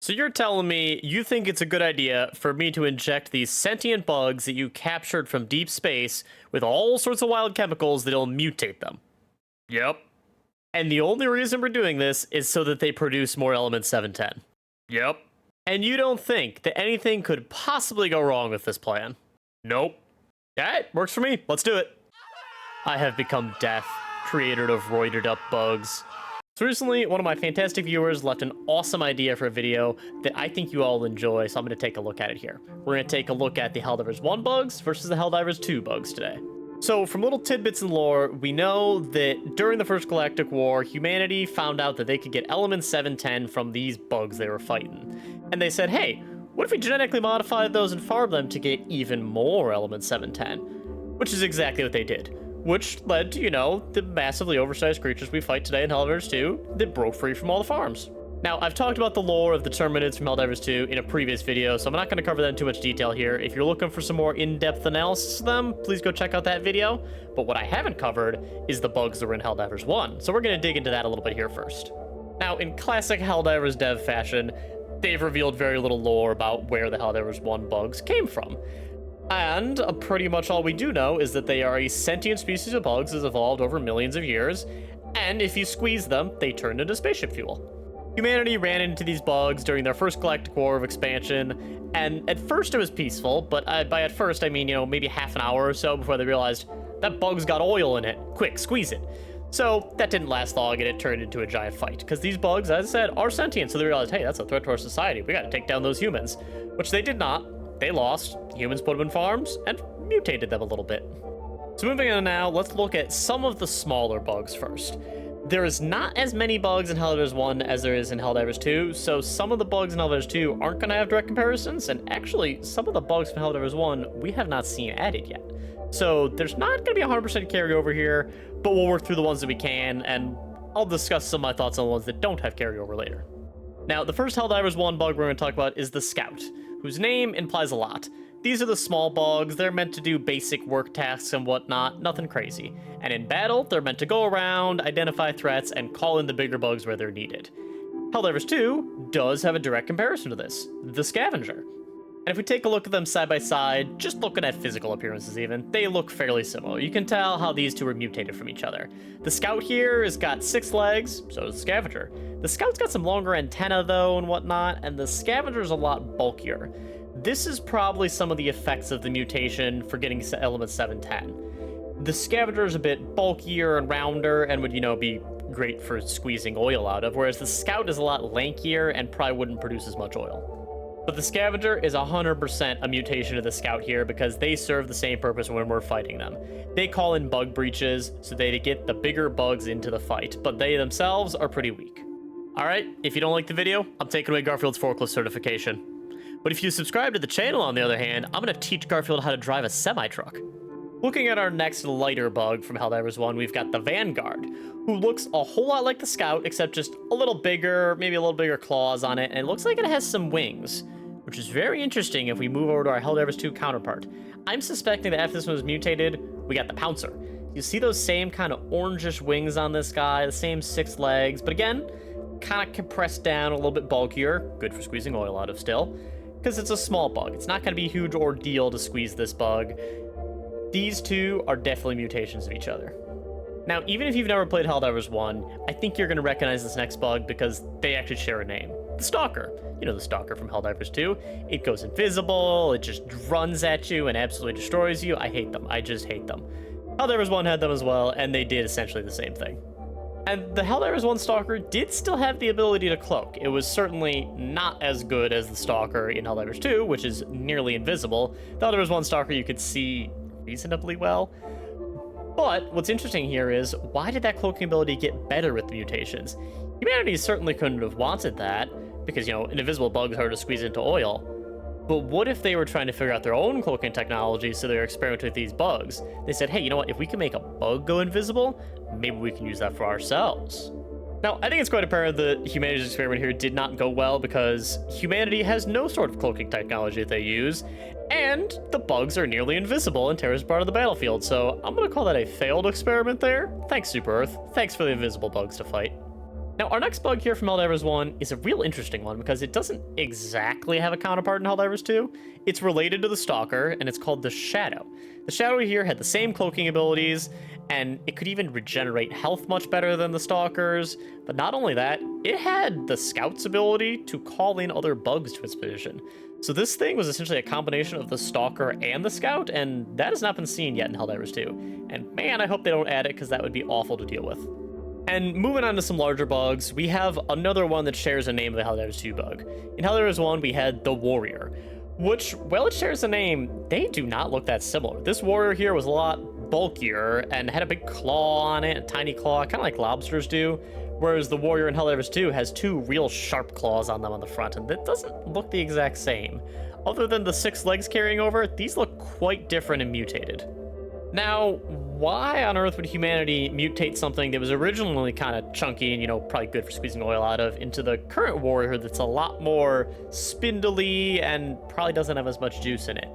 So you're telling me you think it's a good idea for me to inject these sentient bugs that you captured from deep space with all sorts of wild chemicals that'll mutate them? Yep. And the only reason we're doing this is so that they produce more element 710. Yep. And you don't think that anything could possibly go wrong with this plan? Nope. Alright, works for me. Let's do it. I have become Death, creator of roided up bugs. So recently, one of my fantastic viewers left an awesome idea for a video that I think you all enjoy, so I'm going to take a look at it here. We're going to take a look at the Helldivers 1 bugs versus the Helldivers 2 bugs today. So from little tidbits in lore, we know that during the First Galactic War, humanity found out that they could get element 710 from these bugs they were fighting. And they said, hey, what if we genetically modified those and farmed them to get even more element 710? Which is exactly what they did. Which led to, the massively oversized creatures we fight today in Helldivers 2 that broke free from all the farms. Now, I've talked about the lore of the Terminids from Helldivers 2 in a previous video, so I'm not going to cover that in too much detail here. If you're looking for some more in-depth analysis of them, please go check out that video. But what I haven't covered is the bugs that were in Helldivers 1, so we're going to dig into that a little bit here first. Now, in classic Helldivers dev fashion, they've revealed very little lore about where the Helldivers 1 bugs came from. And pretty much all we do know is that they are a sentient species of bugs that has evolved over millions of years, and if you squeeze them, they turn into spaceship fuel. Humanity ran into these bugs during their first galactic war of expansion, and at first it was peaceful, but by at first I mean, maybe half an hour or so before they realized that bug's got oil in it. Quick, squeeze it. So that didn't last long, and it turned into a giant fight, because these bugs, as I said, are sentient, so they realized, hey, that's a threat to our society. We gotta take down those humans, which they did not. They lost, humans put them in farms, and mutated them a little bit. So moving on now, let's look at some of the smaller bugs first. There is not as many bugs in Helldivers 1 as there is in Helldivers 2, so some of the bugs in Helldivers 2 aren't going to have direct comparisons, and actually, some of the bugs from Helldivers 1 we have not seen added yet. So there's not going to be 100% carryover here, but we'll work through the ones that we can, and I'll discuss some of my thoughts on the ones that don't have carryover later. Now, the first Helldivers 1 bug we're going to talk about is the Scout, whose name implies a lot. These are the small bugs. They're meant to do basic work tasks and whatnot, nothing crazy. And in battle, they're meant to go around, identify threats, and call in the bigger bugs where they're needed. Helldivers 2 does have a direct comparison to this, the Scavenger. And if we take a look at them side by side, just looking at physical appearances even, they look fairly similar. You can tell how these two are mutated from each other. The Scout here has got 6 legs, so does the Scavenger. The Scout's got some longer antennae though and whatnot, and the Scavenger's a lot bulkier. This is probably some of the effects of the mutation for getting element 710. The Scavenger is a bit bulkier and rounder and would, be great for squeezing oil out of, whereas the Scout is a lot lankier and probably wouldn't produce as much oil. But the Scavenger is 100% a mutation of the Scout here because they serve the same purpose when we're fighting them. They call in bug breaches so they get the bigger bugs into the fight, but they themselves are pretty weak. Alright, if you don't like the video, I'm taking away Garfield's forklift certification. But if you subscribe to the channel, on the other hand, I'm going to teach Garfield how to drive a semi-truck. Looking at our next lighter bug from Helldivers 1, we've got the Vanguard, who looks a whole lot like the Scout, except just a little bigger, maybe a little bigger claws on it, and it looks like it has some wings, which is very interesting if we move over to our Helldivers 2 counterpart. I'm suspecting that after this one was mutated, we got the Pouncer. You see those same kind of orangish wings on this guy, the same 6 legs, but again, kind of compressed down, a little bit bulkier, good for squeezing oil out of still, because it's a small bug. It's not going to be a huge ordeal to squeeze this bug. These two are definitely mutations of each other. Now, even if you've never played Helldivers 1, I think you're going to recognize this next bug because they actually share a name. The Stalker. You know the Stalker from Helldivers 2. It goes invisible, it just runs at you and absolutely destroys you. I hate them. I just hate them. Helldivers 1 had them as well, and they did essentially the same thing. And the Helldivers 1 Stalker did still have the ability to cloak. It was certainly not as good as the Stalker in Helldivers 2, which is nearly invisible. The Helldivers 1 Stalker you could see reasonably well. But what's interesting here is, why did that cloaking ability get better with the mutations? Humanity certainly couldn't have wanted that, because, an invisible bug is hard to squeeze into oil. But what if they were trying to figure out their own cloaking technology, so they're experimenting with these bugs? They said, hey, you know what, if we can make a bug go invisible, maybe we can use that for ourselves. Now, I think it's quite apparent that humanity's experiment here did not go well because humanity has no sort of cloaking technology that they use, and the bugs are nearly invisible in Terra's part of the battlefield, so I'm gonna call that a failed experiment there. Thanks, Super Earth. Thanks for the invisible bugs to fight. Now, our next bug here from Helldivers 1 is a real interesting one because it doesn't exactly have a counterpart in Helldivers 2. It's related to the Stalker, and it's called the Shadow. The Shadow here had the same cloaking abilities, and it could even regenerate health much better than the Stalkers. But not only that, it had the Scout's ability to call in other bugs to its position. So this thing was essentially a combination of the Stalker and the Scout, and that has not been seen yet in Helldivers 2. And man, I hope they don't add it, because that would be awful to deal with. And moving on to some larger bugs, we have another one that shares a name with the Helldivers 2 bug. In Helldivers 1, we had the Warrior, which, while it shares a name, they do not look that similar. This Warrior here was a lot bulkier and had a big claw on it, a tiny claw, kind of like lobsters do, whereas the Warrior in Helldivers 2 has two real sharp claws on them on the front, and it doesn't look the exact same. Other than the 6 legs carrying over, these look quite different and mutated. Now, why on earth would humanity mutate something that was originally kind of chunky and, probably good for squeezing oil out of into the current Warrior that's a lot more spindly and probably doesn't have as much juice in it?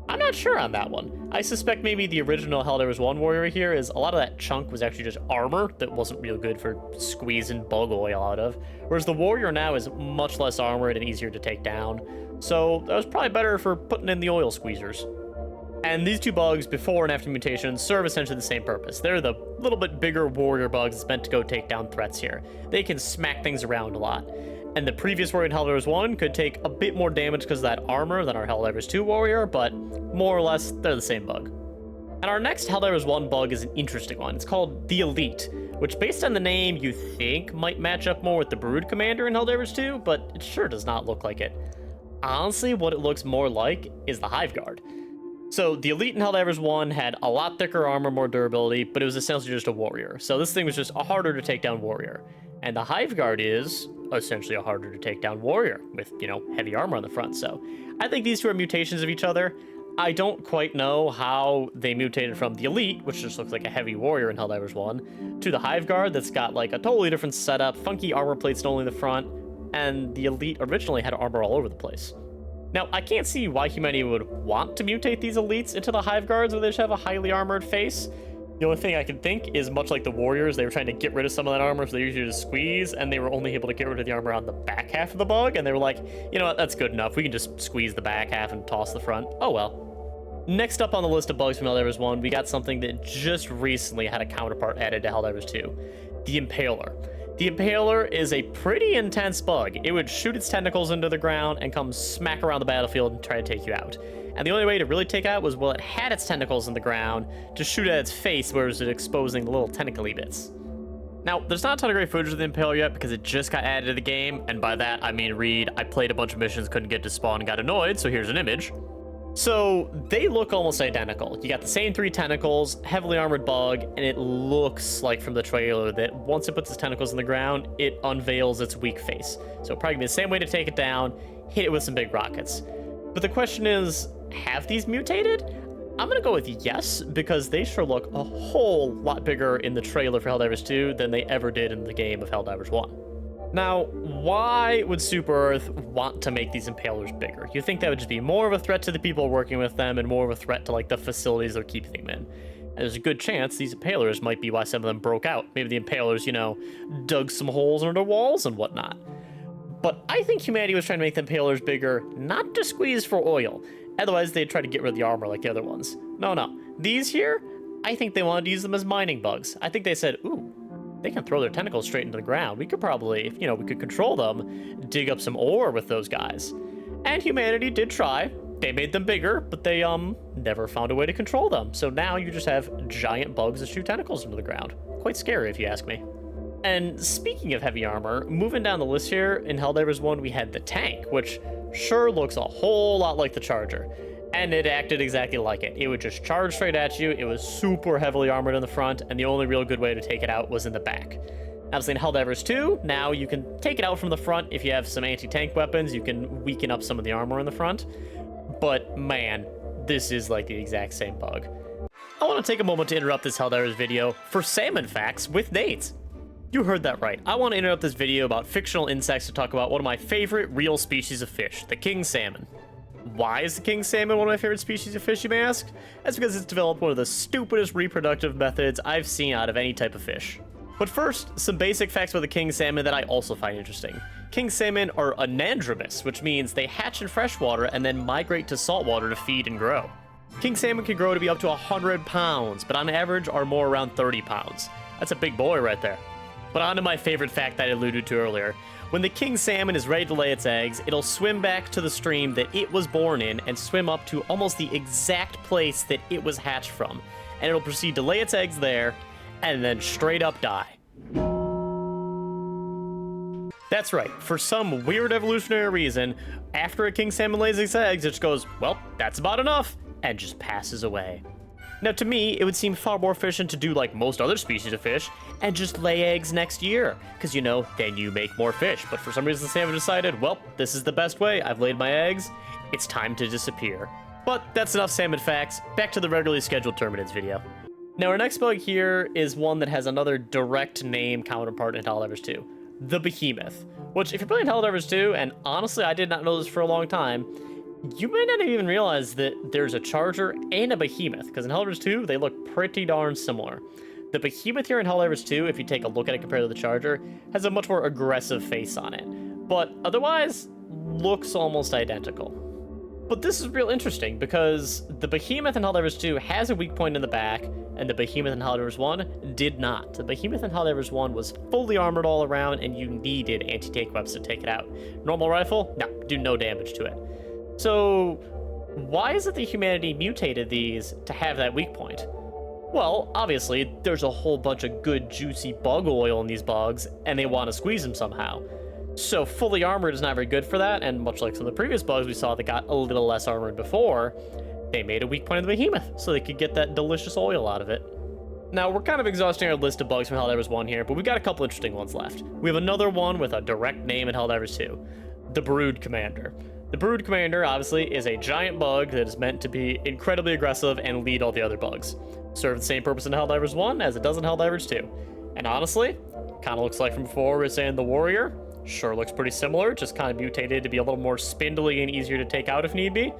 I'm not sure on that one. I suspect maybe the original Helldivers 1 Warrior here is a lot of that chunk was actually just armor that wasn't real good for squeezing bug oil out of, whereas the Warrior now is much less armored and easier to take down, so that was probably better for putting in the oil squeezers. And these two bugs, before and after mutation, serve essentially the same purpose. They're the little bit bigger Warrior bugs that's meant to go take down threats here. They can smack things around a lot. And the previous Warrior in Helldivers 1 could take a bit more damage because of that armor than our Helldivers 2 Warrior, but more or less, they're the same bug. And our next Helldivers 1 bug is an interesting one. It's called the Elite, which based on the name you think might match up more with the Brood Commander in Helldivers 2, but it sure does not look like it. Honestly, what it looks more like is the Hive Guard. So the Elite in Helldivers 1 had a lot thicker armor, more durability, but it was essentially just a Warrior. So this thing was just a harder to take down Warrior. And the Hive Guard is essentially a harder to take down Warrior with, heavy armor on the front. So I think these two are mutations of each other. I don't quite know how they mutated from the Elite, which just looks like a heavy Warrior in Helldivers 1, to the Hive Guard that's got like a totally different setup, funky armor plates only in the front, and the Elite originally had armor all over the place. Now, I can't see why humanity would want to mutate these Elites into the Hive Guards where they just have a highly armored face. The only thing I can think is, much like the Warriors, they were trying to get rid of some of that armor, so they usually just squeeze, and they were only able to get rid of the armor on the back half of the bug, and they were like, you know what, that's good enough. We can just squeeze the back half and toss the front. Oh well. Next up on the list of bugs from Helldivers 1, we got something that just recently had a counterpart added to Helldivers 2, the Impaler. The Impaler is a pretty intense bug. It would shoot its tentacles into the ground and come smack around the battlefield and try to take you out. And the only way to really take it out was, well, it had its tentacles in the ground to shoot at its face, where it was exposing the little tentacly bits. Now, there's not a ton of great footage of the Impaler yet because it just got added to the game, and by that I mean I played a bunch of missions, couldn't get to spawn and got annoyed, so here's an image. So they look almost identical. You got the same 3 tentacles, heavily armored bug, and it looks like from the trailer that once it puts its tentacles in the ground, it unveils its weak face. So it'll probably be the same way to take it down, hit it with some big rockets. But the question is, have these mutated? I'm gonna go with yes, because they sure look a whole lot bigger in the trailer for Helldivers 2 than they ever did in the game of Helldivers 1. Now, why would Super Earth want to make these Impalers bigger? You think that would just be more of a threat to the people working with them and more of a threat to like the facilities they're keeping them in. And there's a good chance these Impalers might be why some of them broke out. Maybe the Impalers, dug some holes under walls and whatnot. But I think humanity was trying to make the Impalers bigger, not to squeeze for oil. Otherwise, they'd try to get rid of the armor like the other ones. No. These here, I think they wanted to use them as mining bugs. I think they said, ooh, they can throw their tentacles straight into the ground. We could probably, if we could control them, dig up some ore with those guys. And humanity did try. They made them bigger, but they never found a way to control them. So now you just have giant bugs that shoot tentacles into the ground. Quite scary, if you ask me. And speaking of heavy armor, moving down the list here, in Helldivers 1 we had the tank, which sure looks a whole lot like the Charger. And it acted exactly like it. It would just charge straight at you. It was super heavily armored in the front, and the only real good way to take it out was in the back. Obviously in Helldivers 2, now you can take it out from the front. If you have some anti-tank weapons, you can weaken up some of the armor in the front. But man, this is like the exact same bug. I want to take a moment to interrupt this Helldivers video for salmon facts with Nate. You heard that right. I want to interrupt this video about fictional insects to talk about one of my favorite real species of fish, the king salmon. Why is the king salmon one of my favorite species of fish, you may ask? That's because it's developed one of the stupidest reproductive methods I've seen out of any type of fish. But first, some basic facts about the king salmon that I also find interesting. King salmon are anadromous, which means they hatch in freshwater and then migrate to saltwater to feed and grow. King salmon can grow to be up to 100 pounds, but on average are more around 30 pounds. That's a big boy right there. But on to my favorite fact that I alluded to earlier. When the king salmon is ready to lay its eggs, it'll swim back to the stream that it was born in and swim up to almost the exact place that it was hatched from. And it'll proceed to lay its eggs there and then straight up die. That's right, for some weird evolutionary reason, after a king salmon lays its eggs, it just goes, well, that's about enough, and just passes away. Now, to me, it would seem far more efficient to do like most other species of fish and just lay eggs next year, because, you know, then you make more fish. But for some reason, the salmon decided, well, this is the best way. I've laid my eggs. It's time to disappear. But that's enough salmon facts. Back to the regularly scheduled Terminids video. Now, our next bug here is one that has another direct name counterpart in Helldivers 2, the Behemoth. Which, if you're playing Helldivers 2, and honestly, I did not know this for a long time, you may not even realize that there's a Charger and a Behemoth, because in Helldivers 2, they look pretty darn similar. The Behemoth here in Helldivers 2, if you take a look at it compared to the Charger, has a much more aggressive face on it, but otherwise, looks almost identical. But this is real interesting, because the Behemoth in Helldivers 2 has a weak point in the back, and the Behemoth in Helldivers 1 did not. The Behemoth in Helldivers 1 was fully armored all around, and you needed anti-tank weapons to take it out. Normal rifle? No, do no damage to it. So, why is it that humanity mutated these to have that weak point? Well, obviously, there's a whole bunch of good, juicy bug oil in these bugs, and they want to squeeze them somehow. So, fully armored is not very good for that, and much like some of the previous bugs we saw that got a little less armored before, they made a weak point of the Behemoth, so they could get that delicious oil out of it. Now, we're kind of exhausting our list of bugs from Helldivers 1 here, but we've got a couple interesting ones left. We have another one with a direct name in Helldivers 2, the Brood Commander. The Brood Commander, obviously, is a giant bug that is meant to be incredibly aggressive and lead all the other bugs. Serve the same purpose in Helldivers 1 as it does in Helldivers 2. And honestly, kind of looks like from before we were saying the Warrior. Sure looks pretty similar, just kind of mutated to be a little more spindly and easier to take out if need be.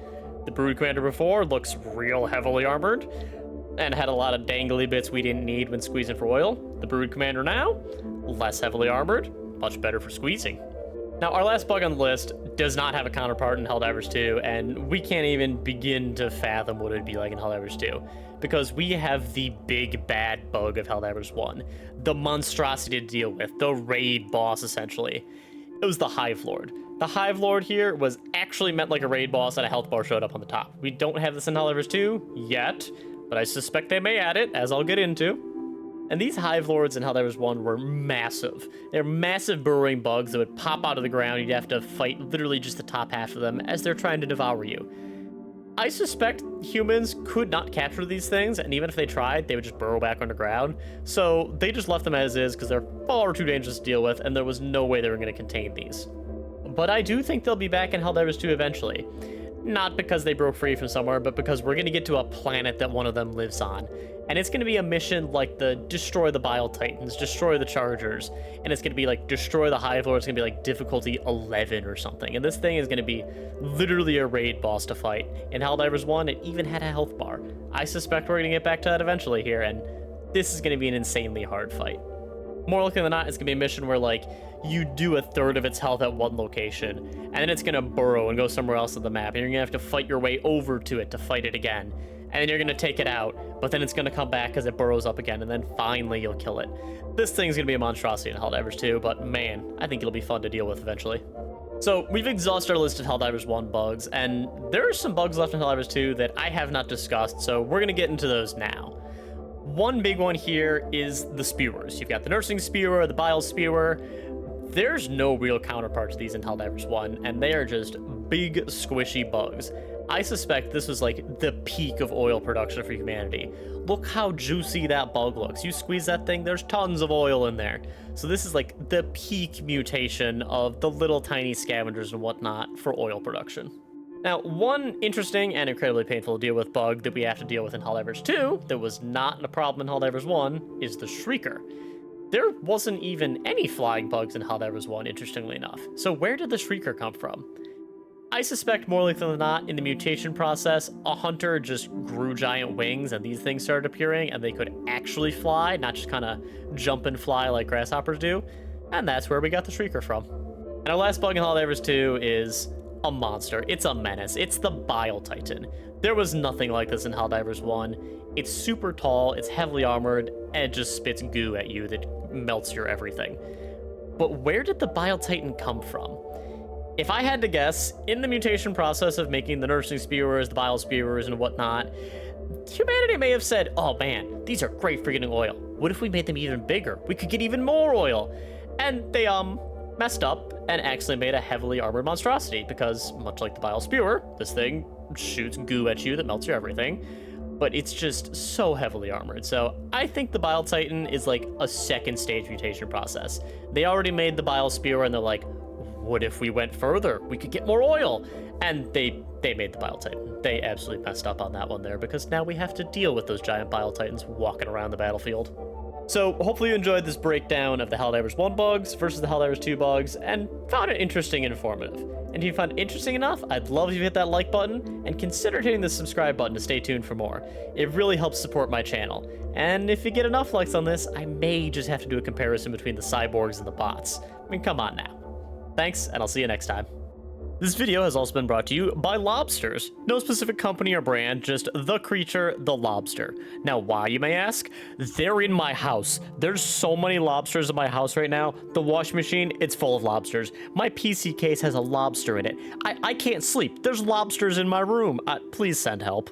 The Brood Commander before looks real heavily armored and had a lot of dangly bits we didn't need when squeezing for oil. The Brood Commander now, less heavily armored, much better for squeezing. Now, our last bug on the list does not have a counterpart in Helldivers 2, and we can't even begin to fathom what it would be like in Helldivers 2, because we have the big bad bug of Helldivers 1, the monstrosity to deal with, the raid boss, essentially. It was the Hive Lord. The Hive Lord here was actually meant like a raid boss, and a health bar showed up on the top. We don't have this in Helldivers 2 yet, but I suspect they may add it, as I'll get into. And these Hive Lords in Helldivers 1 were massive. They're massive burrowing bugs that would pop out of the ground. You'd have to fight literally just the top half of them as they're trying to devour you. I suspect humans could not capture these things, and even if they tried, they would just burrow back underground. So they just left them as is because they're far too dangerous to deal with, and there was no way they were going to contain these. But I do think they'll be back in Helldivers 2 eventually. Not because they broke free from somewhere, but because we're going to get to a planet that one of them lives on. And it's going to be a mission like the destroy the Bile Titans, destroy the Chargers, and it's going to be like destroy the Hive Lord. It's going to be like difficulty 11 or something. And this thing is going to be literally a raid boss to fight. In Helldivers 1, it even had a health bar. I suspect we're going to get back to that eventually here, and this is going to be an insanely hard fight. More likely than not, it's going to be a mission where, like, you do a third of its health at one location, and then it's going to burrow and go somewhere else on the map, and you're going to have to fight your way over to it to fight it again. And then you're going to take it out, but then it's going to come back as it burrows up again, and then finally you'll kill it. This thing's going to be a monstrosity in Helldivers 2, but man, I think it'll be fun to deal with eventually. So, we've exhausted our list of Helldivers 1 bugs, and there are some bugs left in Helldivers 2 that I have not discussed, so we're going to get into those now. One big one here is the spewers. You've got the nursing spewer, the bile spewer. There's no real counterpart to these in Helldivers 1, and they are just big, squishy bugs. I suspect this was like the peak of oil production for humanity. Look how juicy that bug looks. You squeeze that thing, there's tons of oil in there. So this is like the peak mutation of the little tiny scavengers and whatnot for oil production. Now, one interesting and incredibly painful to deal with bug that we have to deal with in Helldivers 2 that was not a problem in Helldivers 1 is the Shrieker. There wasn't even any flying bugs in Helldivers 1, interestingly enough. So where did the Shrieker come from? I suspect more likely than not, in the mutation process, a hunter just grew giant wings and these things started appearing and they could actually fly, not just kind of jump and fly like grasshoppers do. And that's where we got the Shrieker from. And our last bug in Helldivers 2 is a monster. It's a menace. It's the Bile Titan. There was nothing like this in Helldivers 1. It's super tall, it's heavily armored, and it just spits goo at you that melts your everything. But where did the Bile Titan come from? If I had to guess, in the mutation process of making the nursing spewers, the bile spewers, and whatnot, humanity may have said, oh man, these are great for getting oil. What if we made them even bigger? We could get even more oil. And they, messed up and actually made a heavily armored monstrosity because, much like the bile spewer, this thing shoots goo at you that melts your everything. But it's just so heavily armored. So I think the Bile Titan is like a second stage mutation process. They already made the bile spewer and they're like, what if we went further? We could get more oil. And they made the Bile Titan. They absolutely messed up on that one there because now we have to deal with those giant Bile Titans walking around the battlefield. So hopefully you enjoyed this breakdown of the Helldivers 1 bugs versus the Helldivers 2 bugs and found it interesting and informative. And if you found it interesting enough, I'd love if you hit that like button and consider hitting the subscribe button to stay tuned for more. It really helps support my channel. And if you get enough likes on this, I may just have to do a comparison between the cyborgs and the bots. I mean, come on now. Thanks, and I'll see you next time. This video has also been brought to you by lobsters. No specific company or brand, just the creature, the lobster. Now, why, you may ask? They're in my house. There's so many lobsters in my house right now. The washing machine, it's full of lobsters. My PC case has a lobster in it. I can't sleep. There's lobsters in my room. Please send help.